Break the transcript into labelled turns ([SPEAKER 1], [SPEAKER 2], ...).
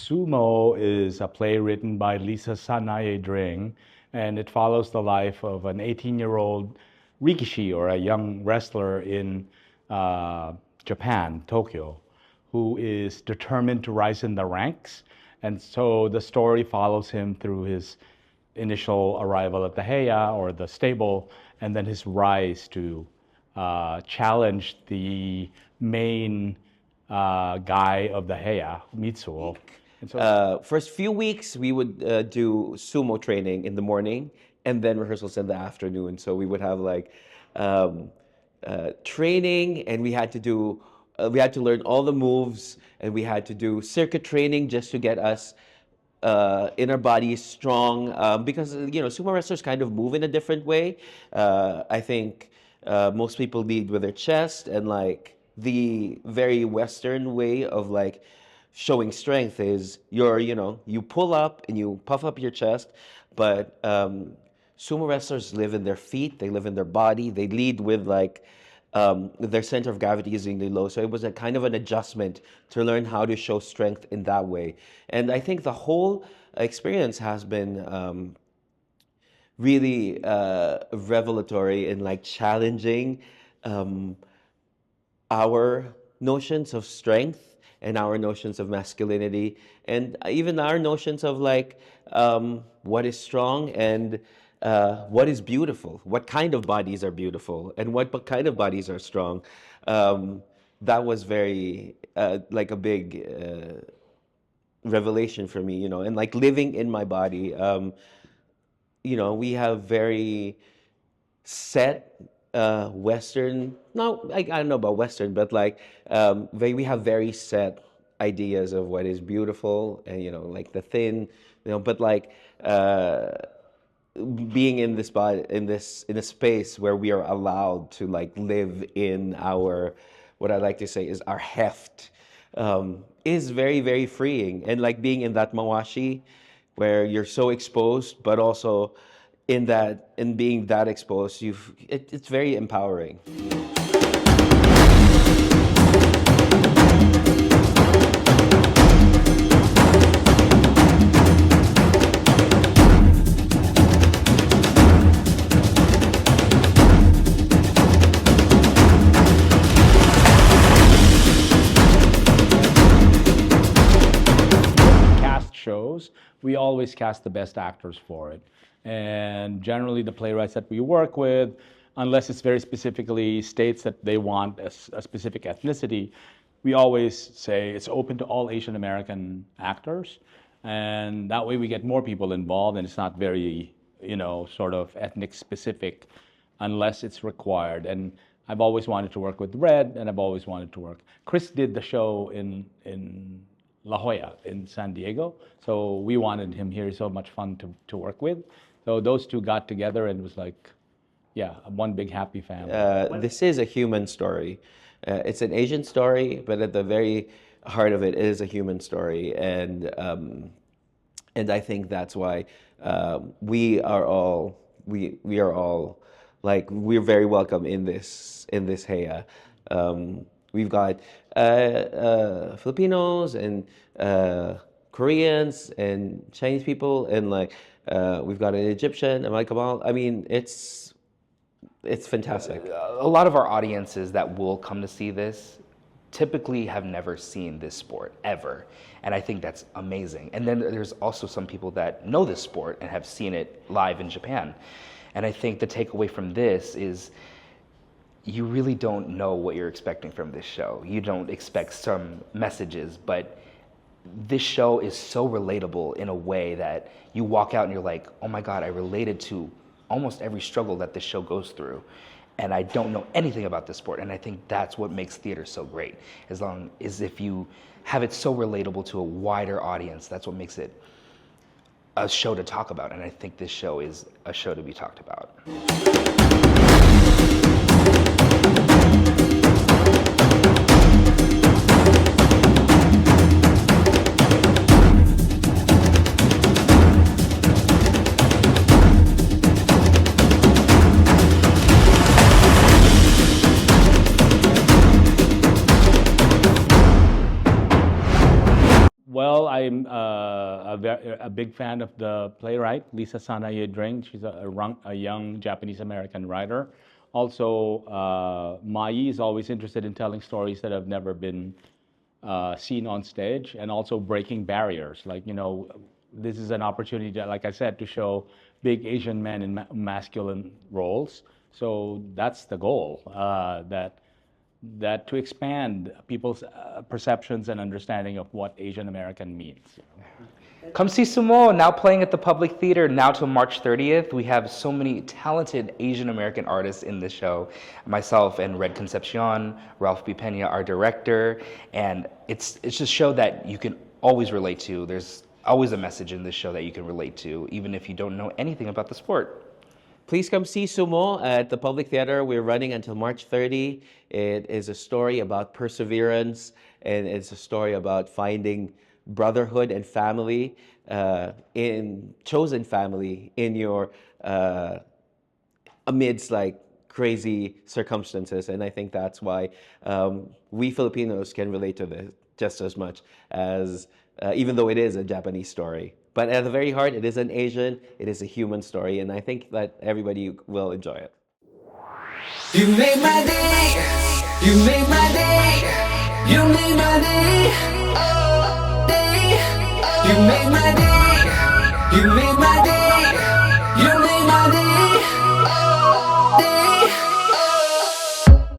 [SPEAKER 1] Sumo is a play written by Lisa Sanaye Dring, and it follows the life of an 18-year-old rikishi, or a young wrestler in Japan, Tokyo, who is determined to rise in the ranks. And so the story follows him through his initial arrival at the Heya, or the stable, and then his rise to challenge the main guy of the Heya, Mitsuo. And so,
[SPEAKER 2] first few weeks, we would do sumo training in the morning and then rehearsals in the afternoon. So we would have like training, and we had to learn all the moves, and we had to do circuit training just to get us in our bodies strong, because sumo wrestlers kind of move in a different way. I think most people lead with their chest, and like the very Western way of like showing strength is you pull up and you puff up your chest, but sumo wrestlers live in their feet, they live in their body, they lead with like their center of gravity is really low. So it was a kind of an adjustment to learn how to show strength in that way. And I think the whole experience has been really revelatory and like challenging our notions of strength and our notions of masculinity, and even our notions of like what is strong and what is beautiful, what kind of bodies are beautiful, and what kind of bodies are strong. That was very like a big revelation for me, and like living in my body. We have very set Western, no, I don't know about Western, but like we have very set ideas of what is beautiful, and like the thin, but like being in this body, in a space where we are allowed to like live in our, what I like to say is our heft, is very, very freeing. And like being in that mawashi where you're so exposed, but also in being that exposed, it's very empowering.
[SPEAKER 1] Shows, we always cast the best actors for it. And generally the playwrights that we work with, unless it's very specifically states that they want a specific ethnicity, we always say it's open to all Asian American actors. And that way we get more people involved, and it's not very, sort of ethnic specific unless it's required. And I've always wanted to work with Red, and I've always wanted to work. Chris did the show in La Jolla in San Diego, so we wanted him here. He's so much fun to work with. So those two got together, and it was like, yeah, one big happy family.
[SPEAKER 2] This is a human story. It's an Asian story, but at the very heart of it is a human story, and I think that's why we are all like, we're very welcome in this Heya. We've got Filipinos and Koreans and Chinese people, and like we've got an Egyptian, and like Kamal. I mean, it's fantastic.
[SPEAKER 3] A lot of our audiences that will come to see this typically have never seen this sport ever, and I think that's amazing. And then there's also some people that know this sport and have seen it live in Japan, and I think the takeaway from this is, you really don't know what you're expecting from this show. You don't expect some messages, but this show is so relatable in a way that you walk out and you're like, oh my God, I related to almost every struggle that this show goes through. And I don't know anything about this sport. And I think that's what makes theater so great. As long as if you have it so relatable to a wider audience, that's what makes it a show to talk about. And I think this show is a show to be talked about.
[SPEAKER 1] Well, I'm a big fan of the playwright, Lisa Sanaye Dring. She's a young Japanese-American writer. Also, Mai is always interested in telling stories that have never been seen on stage, and also breaking barriers. Like, this is an opportunity, like I said, to show big Asian men in masculine roles. So that's the goal, that to expand people's perceptions and understanding of what Asian American means.
[SPEAKER 3] Come see Sumo, now playing at the Public Theater, now till March 30th. We have so many talented Asian American artists in the show. Myself and Red Concepcion, Ralph B. Pena, our director. And it's just a show that you can always relate to. There's always a message in this show that you can relate to, even if you don't know anything about the sport.
[SPEAKER 2] Please come see Sumo at the Public Theater. We're running until March 30. It is a story about perseverance, and it's a story about finding brotherhood and family, in chosen family in your amidst like crazy circumstances. And I think that's why we Filipinos can relate to this just as much as, even though it is a Japanese story. But at the very heart, it is an Asian, it is a human story, and I think that everybody will enjoy it.
[SPEAKER 4] You made my day, you made my day, you made my day, oh, day. You made my day, you made my day.